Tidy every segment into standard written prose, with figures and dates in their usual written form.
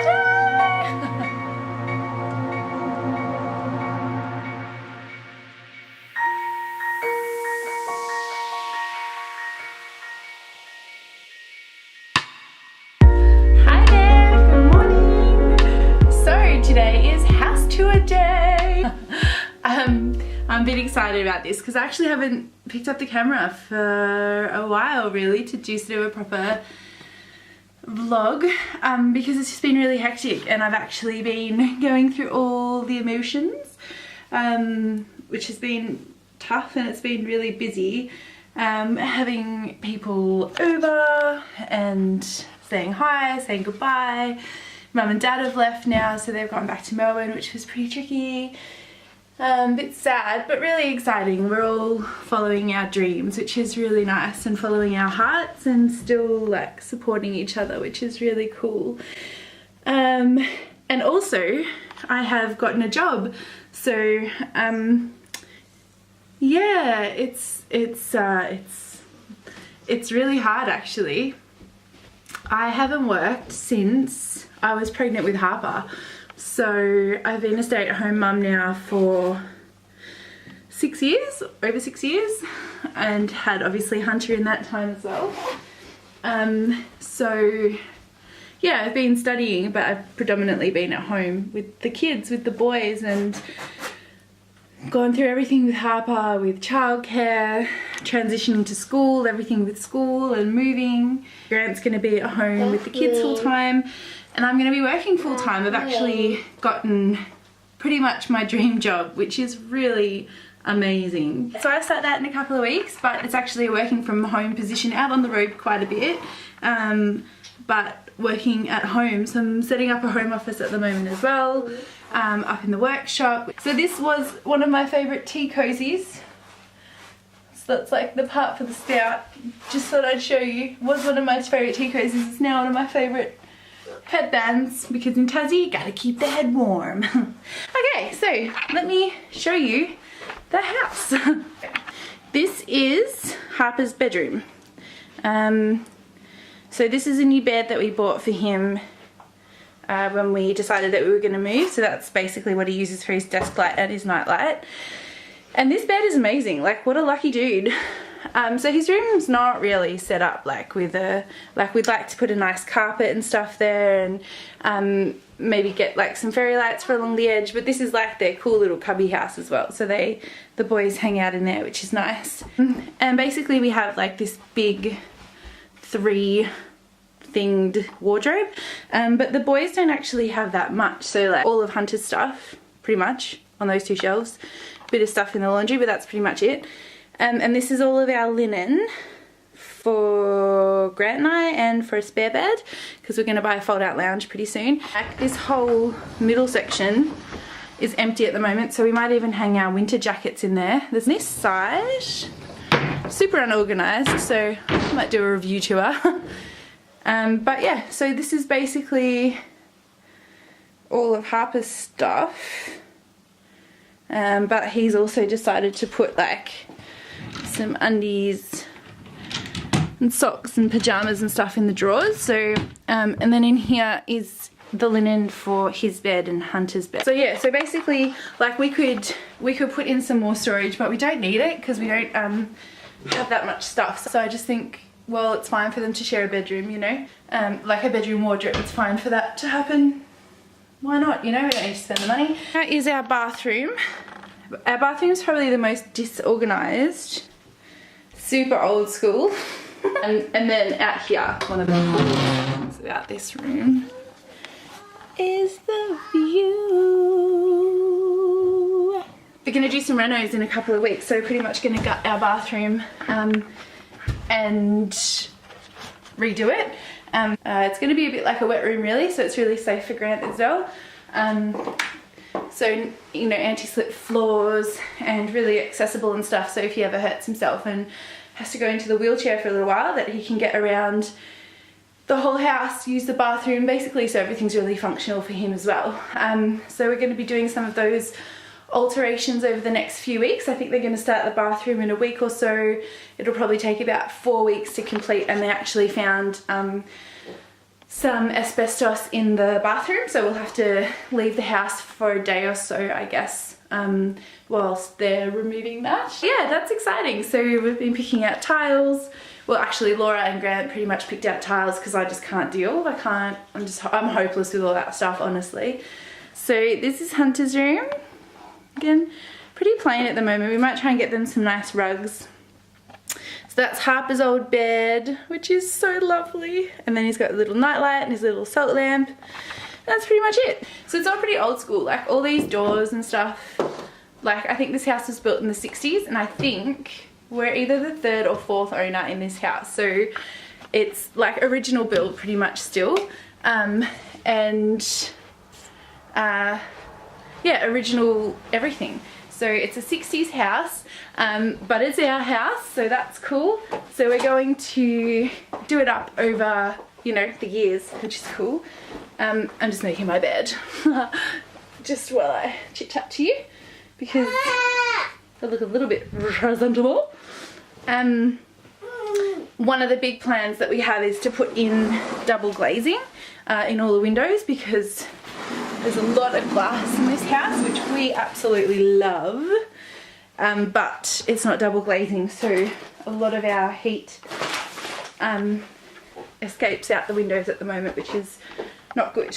Hi there, good morning. So today is house tour day. I'm a bit excited about this because I actually haven't picked up the camera for a while really to just do a proper vlog because it's just been really hectic and I've actually been going through all the emotions, which has been tough and it's been really busy, having people over and saying hi, saying goodbye. Mum and Dad have left now, so they've gone back to Melbourne, which was pretty tricky. Bit sad, but really exciting. We're all following our dreams, which is really nice, and following our hearts and still like supporting each other, which is really cool. And also I have gotten a job, so yeah, it's really hard actually. I haven't worked since I was pregnant with Harper. So I've been a stay-at-home mum now for 6 years, over 6 years, and had obviously Hunter in that time as well. So yeah, I've been studying, but I've predominantly been at home with the kids, with the boys, and gone through everything with Harper, with childcare, transitioning to school, everything with school and moving. Grant's going to be at home with the kids full time. And I'm going to be working full time. I've actually gotten pretty much my dream job, which is really amazing. So I start that in a couple of weeks, but it's actually a working from home position, out on the road quite a bit, but working at home. So I'm setting up a home office at the moment as well, up in the workshop. So this was one of my favourite tea cozies. So that's like the part for the spout. Just thought I'd show you. Was one of my favourite tea cozies. It's now one of my favourite headbands, because in Tassie you gotta keep the head warm. Okay, so let me show you the house. This is Harper's bedroom. So this is a new bed that we bought for him when we decided that we were going to move. So that's basically what he uses for his desk light and his night light. And this bed is amazing. Like, what a lucky dude. So his room's not really set up like with a, like we'd like to put a nice carpet and stuff there, and maybe get like some fairy lights for along the edge, but this is like their cool little cubby house as well. So the boys hang out in there, which is nice. And basically we have like this big 3-thinged wardrobe, but the boys don't actually have that much. So like all of Hunter's stuff pretty much on those 2 shelves, a bit of stuff in the laundry, but that's pretty much it. And this is all of our linen for Grant and I, and for a spare bed, because we're going to buy a fold-out lounge pretty soon. This whole middle section is empty at the moment, so we might even hang our winter jackets in there. There's this side, super unorganised, so I might do a review tour. But yeah, so this is basically all of Harper's stuff. But he's also decided to put like some undies and socks and pajamas and stuff in the drawers. So and then in here is the linen for his bed and Hunter's bed. So yeah, so basically like we could put in some more storage, but we don't need it because we don't have that much stuff. So I just think, well, it's fine for them to share a bedroom, you know, like a bedroom wardrobe. It's fine for that to happen. Why not, you know? We don't need to spend the money. That is our bathroom. Our bathroom is probably the most disorganised, super old school. And then out here, one of the cool things about this room is the view. We're going to do some renos in a couple of weeks, so we're pretty much going to gut our bathroom and redo it. It's going to be a bit like a wet room really, so it's really safe for Grant as well. So, you know, anti-slip floors and really accessible and stuff, so if he ever hurts himself and has to go into the wheelchair for a little while, that he can get around the whole house, use the bathroom basically, so everything's really functional for him as well. So we're going to be doing some of those alterations over the next few weeks. I think they're going to start the bathroom in a week or so. It'll probably take about 4 weeks to complete, and they actually found some asbestos in the bathroom, so we'll have to leave the house for a day or so, I guess, whilst they're removing that. Yeah, that's exciting. So we've been picking out tiles. Well, actually Laura and Grant pretty much picked out tiles because I just can't deal. I'm hopeless with all that stuff, honestly. So this is Hunter's room. Again, pretty plain at the moment. We might try and get them some nice rugs. So that's Harper's old bed, which is so lovely. And then he's got a little nightlight and his little salt lamp. That's pretty much it. So it's all pretty old school, like all these doors and stuff. Like, I think this house was built in the 60s, and I think we're either the 3rd or 4th owner in this house. So it's like original build pretty much still. Yeah, original everything. So it's a 60s house, but it's our house, so that's cool. So we're going to do it up over, you know, the years, which is cool. I'm just making my bed just while I chit chat to you, because I look a little bit presentable. One of the big plans that we have is to put in double glazing in all the windows, because there's a lot of glass in this house, which we absolutely love, but it's not double glazing, so a lot of our heat escapes out the windows at the moment, which is not good,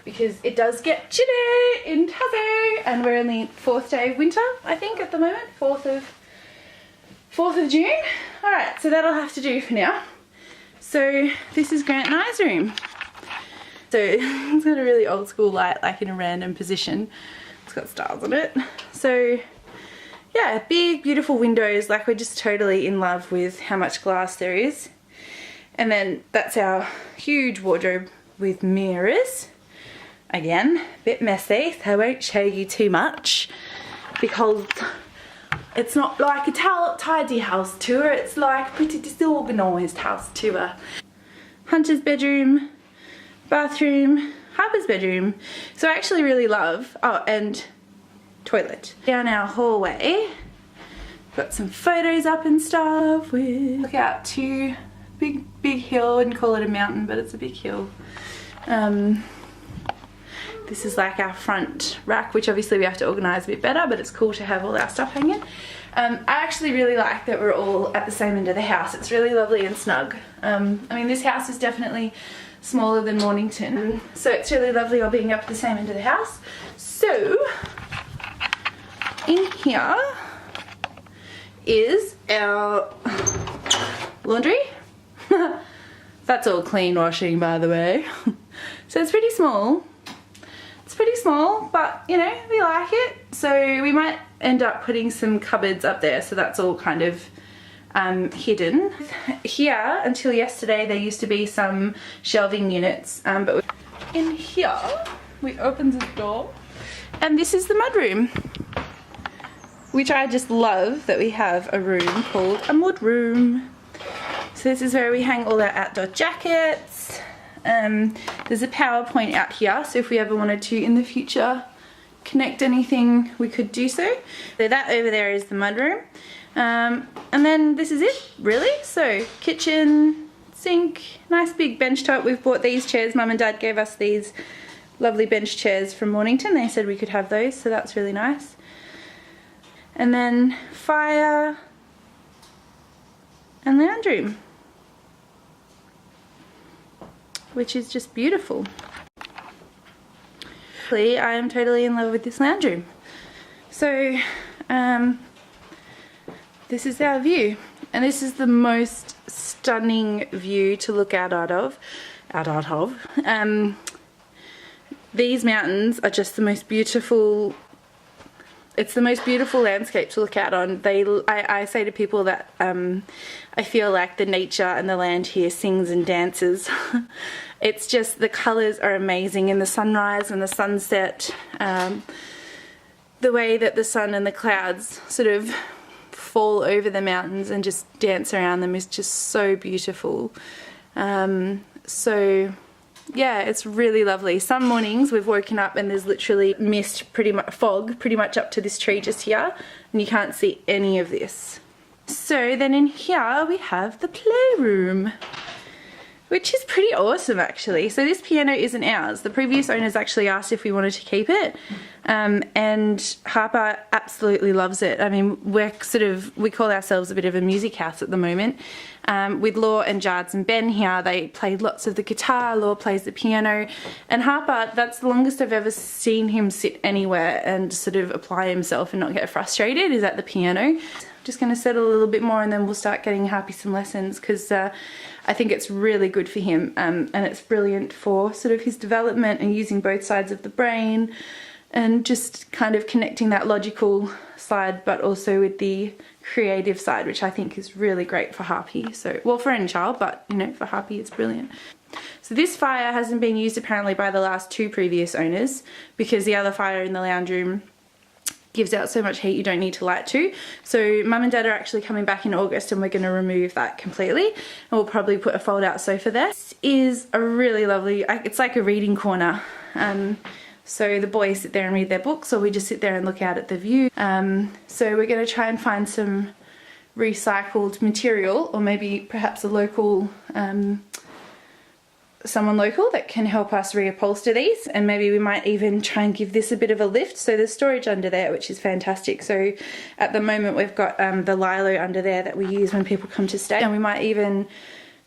because it does get chilly in Tassie, and we're only 4th day of winter, I think, at the moment, 4th of June. Alright, so that'll have to do for now. So this is Grant and I's room. So it's got a really old school light, like in a random position. It's got stars on it. So yeah, big beautiful windows, like we're just totally in love with how much glass there is. And then that's our huge wardrobe with mirrors. Again, a bit messy, so I won't show you too much because it's not like a tidy house tour, it's like a pretty disorganised house tour. Hunter's bedroom, bathroom, Harper's bedroom. So I actually really love, oh, and toilet. Down our hallway, got some photos up and stuff. Look out to big hill, I wouldn't call it a mountain, but it's a big hill. This is like our front rack, which obviously we have to organise a bit better, but it's cool to have all our stuff hanging. I actually really like that we're all at the same end of the house. It's really lovely and snug. I mean, this house is definitely smaller than Mornington, so it's really lovely all being up at the same end of the house. So in here is our laundry. That's all clean washing, by the way. So it's pretty small. It's pretty small, but you know, we like it. So we might end up putting some cupboards up there, so that's all kind of hidden. Here, until yesterday, there used to be some shelving units, but in here, we open the door, and this is the mudroom, which I just love that we have a room called a mudroom. So this is where we hang all our outdoor jackets. There's a power point out here, so if we ever wanted to in the future connect anything, we could do so. So that over there is the mudroom. And then this is it, really. So kitchen, sink, nice big bench top. We've bought these chairs. Mum and Dad gave us these lovely bench chairs from Mornington. They said we could have those, so that's really nice. And then fire and lounge room, which is just beautiful. I am totally in love with this lounge room. So this is our view, and this is the most stunning view to look out of. These mountains are just the most beautiful. It's the most beautiful landscape to look out on. I say to people that I feel like the nature and the land here sings and dances. It's just, the colours are amazing in the sunrise and the sunset. The way that the sun and the clouds sort of fall over the mountains and just dance around them is just so beautiful. So yeah, it's really lovely. Some mornings we've woken up and there's literally mist, fog pretty much up to this tree just here, and you can't see any of this. So then in here we have the playroom, which is pretty awesome actually. So this piano isn't ours. The previous owners actually asked if we wanted to keep it, and Harper absolutely loves it. I mean, we call ourselves a bit of a music house at the moment. With Law and Jards and Ben here, they played lots of the guitar, Law plays the piano, and Harper, that's the longest I've ever seen him sit anywhere and sort of apply himself and not get frustrated, is at the piano. Just going to settle a little bit more and then we'll start getting Harpy some lessons, because I think it's really good for him, and it's brilliant for sort of his development and using both sides of the brain and just kind of connecting that logical side but also with the creative side, which I think is really great for Harpy. So, well, for any child, but you know, for Harpy it's brilliant. So this fire hasn't been used apparently by the last 2 previous owners, because the other fire in the lounge room gives out so much heat you don't need to light to. So Mum and Dad are actually coming back in August and we're going to remove that completely, and we'll probably put a fold out sofa there. This is a really lovely, it's like a reading corner. So the boys sit there and read their books, or we just sit there and look out at the view. So we're going to try and find some recycled material, or maybe perhaps a local, someone local that can help us reupholster these, and maybe we might even try and give this a bit of a lift. So there's storage under there, which is fantastic. So at the moment we've got the Lilo under there that we use when people come to stay, and we might even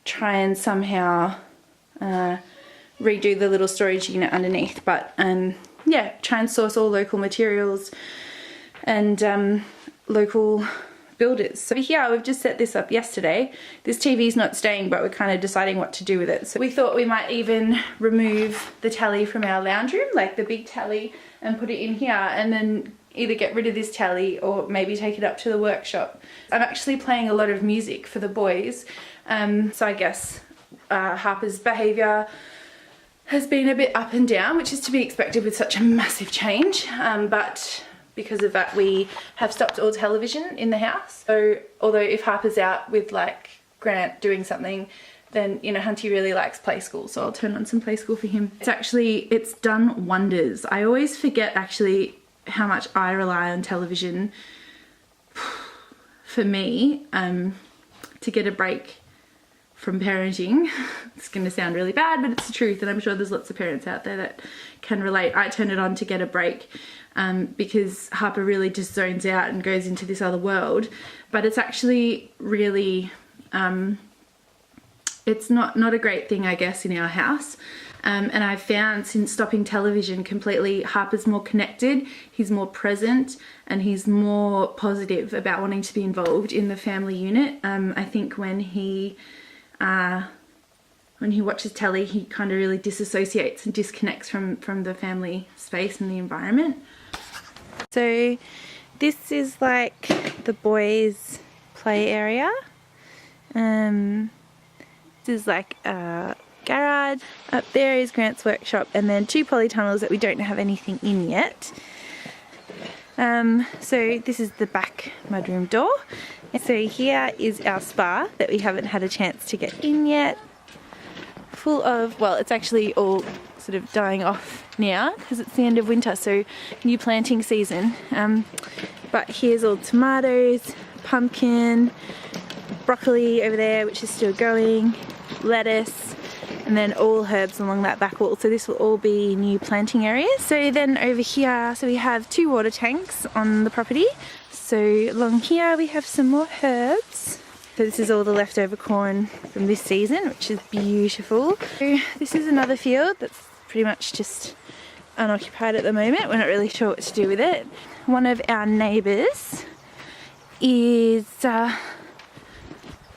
try and somehow redo the little storage unit underneath. But yeah, try and source all local materials and local builders. So here we've just set this up yesterday. This TV's not staying, but we're kind of deciding what to do with it. So we thought we might even remove the telly from our lounge room, like the big telly, and put it in here, and then either get rid of this telly or maybe take it up to the workshop. I'm actually playing a lot of music for the boys, so I guess Harper's behaviour has been a bit up and down, which is to be expected with such a massive change, but because of that we have stopped all television in the house. So although if Harper's out with like Grant doing something, then you know Hunty really likes play school, so I'll turn on some play school for him. It's done wonders. I always forget actually how much I rely on television for me to get a break from parenting. It's going to sound really bad, but it's the truth, and I'm sure there's lots of parents out there that can relate. I turn it on to get a break because Harper really just zones out and goes into this other world, but it's actually really it's not a great thing, I guess, in our house. And I've found since stopping television completely, Harper's more connected, he's more present, and he's more positive about wanting to be involved in the family unit. I think when he watches telly, he kind of really disassociates and disconnects from the family space and the environment. So this is like the boys' play area. This is like a garage. Up there is Grant's workshop, and then 2 polytunnels that we don't have anything in yet. So this is the back mudroom door. And so here is our spa that we haven't had a chance to get in yet. Full of, well, it's actually all sort of dying off now because it's the end of winter, so new planting season. But here's all tomatoes, pumpkin, broccoli over there, which is still going, lettuce, and then all herbs along that back wall. So this will all be new planting areas. So then over here, so we have 2 water tanks on the property. So along here we have some more herbs. So this is all the leftover corn from this season, which is beautiful. So this is another field that's pretty much just unoccupied at the moment. We're not really sure what to do with it. One of our neighbours is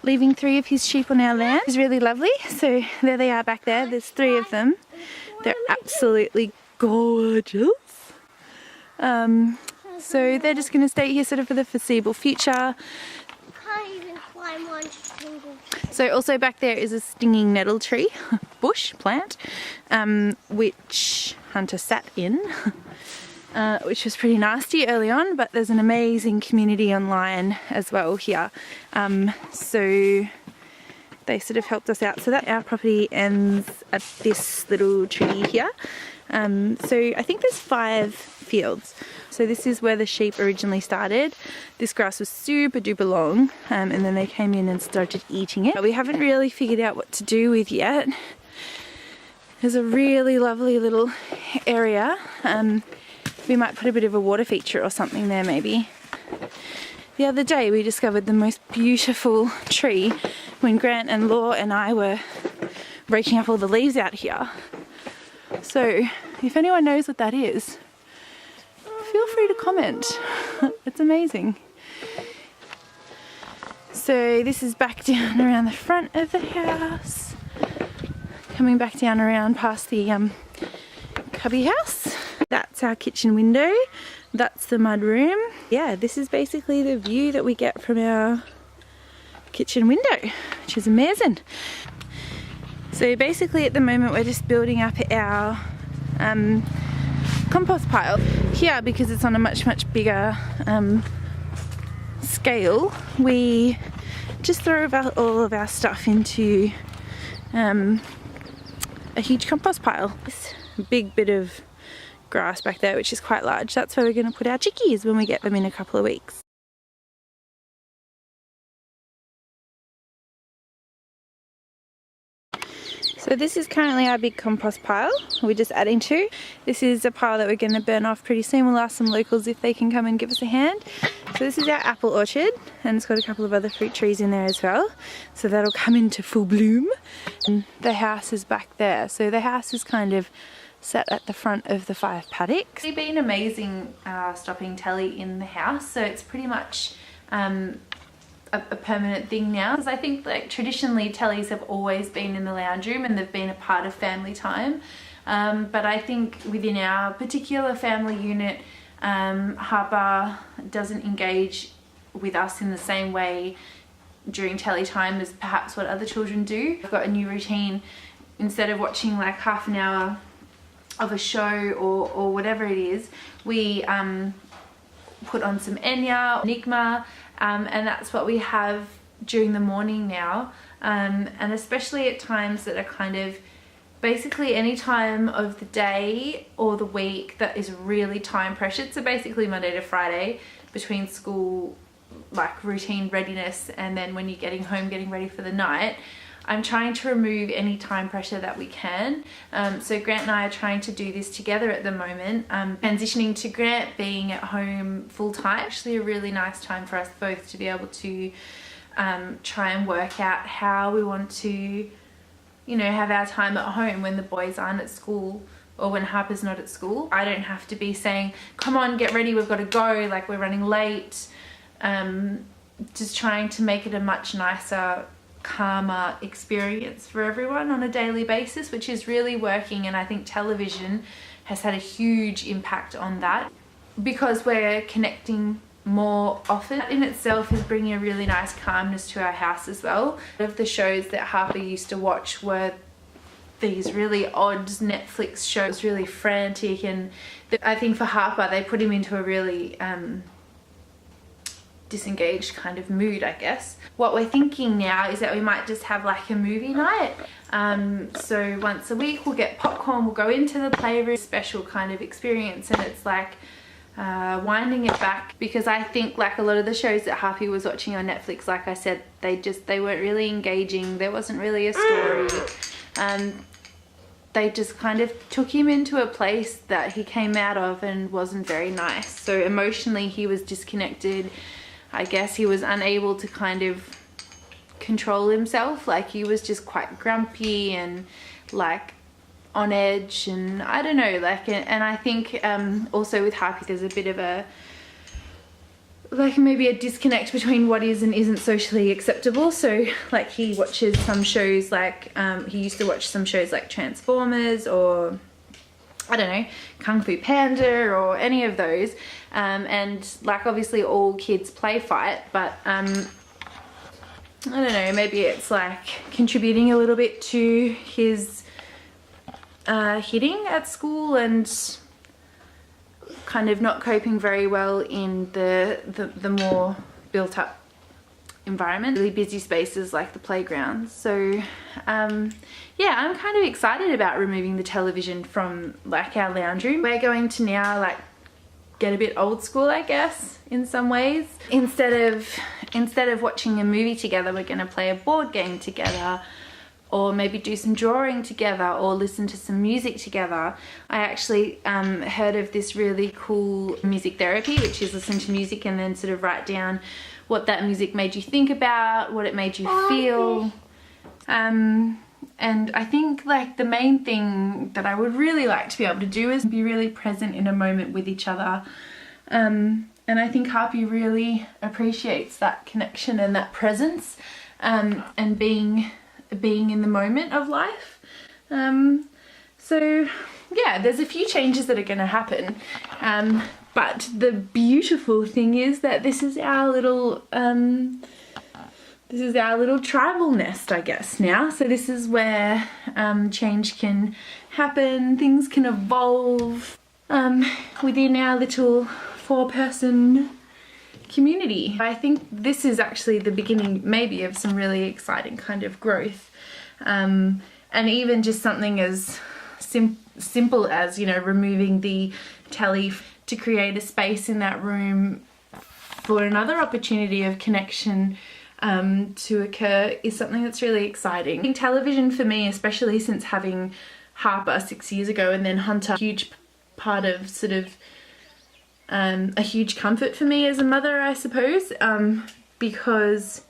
leaving 3 of his sheep on our land. It's really lovely. So there they are back there. There's 3 of them. They're absolutely gorgeous. So they're just going to stay here sort of for the foreseeable future. So also back there is a stinging nettle tree, bush plant, which Hunter sat in, which was pretty nasty early on, but there's an amazing community online as well here. So they sort of helped us out. So that our property ends at this little tree here. So I think there's 5 fields So this is where the sheep originally started. This grass was super duper long, and then they came in and started eating it. But we haven't really figured out what to do with yet. There's a really lovely little area. We might put a bit of a water feature or something there maybe. The other day we discovered the most beautiful tree when Grant and Law and I were raking up all the leaves out here. So if anyone knows what that is, feel free to comment. It's amazing. So this is back down around the front of the house. Coming back down around past the cubby house. That's our kitchen window. That's the mud room. Yeah, this is basically the view that we get from our kitchen window, which is amazing. So basically at the moment we're just building up our compost pile. Here, because it's on a much bigger scale, we just throw all of our stuff into a huge compost pile. This big bit of grass back there, which is quite large, that's where we're going to put our chickies when we get them in a couple of weeks. So this is currently our big compost pile we're just adding to. This is a pile that we're going to burn off pretty soon. We'll ask some locals if they can come and give us a hand. So this is our apple orchard, and it's got a couple of other fruit trees in there as well. So that'll come into full bloom. And the house is back there. So the house is kind of set at the front of the 5 paddocks. It's been amazing stopping Telly in the house. So it's pretty much a permanent thing now, because I think like traditionally Tellys have always been in the lounge room and they've been a part of family time, but I think within our particular family unit, Harper doesn't engage with us in the same way during Telly time as perhaps what other children do. I've got a new routine. Instead of watching like half an hour of a show or whatever it is, we put on some Enya, Enigma, and that's what we have during the morning now, and especially at times that are kind of basically any time of the day or the week that is really time pressured. So basically Monday to Friday between school like routine readiness and then when you're getting home getting ready for the night, I'm trying to remove any time pressure that we can. So Grant and I are trying to do this together at the moment. Transitioning to Grant being at home full time, actually a really nice time for us both to be able to try and work out how we want to, you know, have our time at home when the boys aren't at school or when Harper's not at school. I don't have to be saying, come on, get ready, we've got to go, like we're running late. Just trying to make it a much nicer, calmer experience for everyone on a daily basis, which is really working. And I think television has had a huge impact on that because we're connecting more often. That in itself is bringing a really nice calmness to our house as well. One of the shows that Harper used to watch were these really odd Netflix shows, really frantic, and I think for Harper they put him into a really disengaged kind of mood, I guess. What we're thinking now is that we might just have like a movie night. So once a week we'll get popcorn, we'll go into the playroom, special kind of experience, and it's like winding it back, because I think like a lot of the shows that Harpy was watching on Netflix, like I said, they weren't really engaging. There wasn't really a story. They just kind of took him into a place that he came out of and wasn't very nice. So emotionally he was disconnected. I guess he was unable to kind of control himself. Like he was just quite grumpy and like on edge, and I don't know, like, and I think also with Harpy there's a bit of a like maybe a disconnect between what is and isn't socially acceptable. So like he watches some shows like he used to watch some shows like Transformers or I don't know, Kung Fu Panda or any of those, and like obviously all kids play fight, but I don't know, maybe it's like contributing a little bit to his hitting at school and kind of not coping very well in the more built up environment, really busy spaces like the playground. So yeah, I'm kind of excited about removing the television from like our lounge room. We're going to now like get a bit old school, I guess, in some ways. Instead of watching a movie together, we're going to play a board game together, or maybe do some drawing together, or listen to some music together. I actually heard of this really cool music therapy, which is listen to music and then sort of write down what that music made you think about, what it made you feel. And I think like the main thing that I would really like to be able to do is be really present in a moment with each other. And I think Harpy really appreciates that connection and that presence, and being in the moment of life. So yeah, there's a few changes that are going to happen. But the beautiful thing is that this is our little tribal nest, I guess, now. So this is where change can happen, things can evolve within our little 4-person community. I think this is actually the beginning maybe of some really exciting kind of growth. And even just something as simple as, you know, removing the telly to create a space in that room for another opportunity of connection to occur is something that's really exciting. I think television for me, especially since having Harper 6 years ago and then Hunter, a huge part of sort of a huge comfort for me as a mother, I suppose, because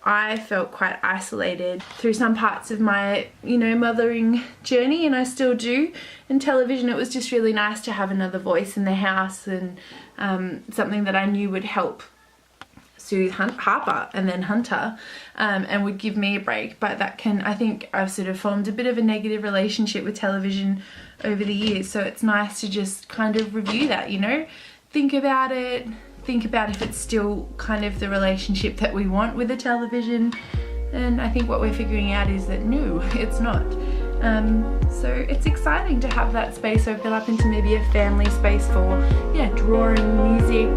I felt quite isolated through some parts of my, you know, mothering journey, and I still do. In television, it was just really nice to have another voice in the house, and something that I knew would help soothe Harper and then Hunter, and would give me a break. But that can, I think I've sort of formed a bit of a negative relationship with television over the years, so it's nice to just kind of review that, you know, think about it, think about if it's still kind of the relationship that we want with the television. And I think what we're figuring out is that no, it's not. So it's exciting to have that space open up into maybe a family space for, yeah, drawing, music,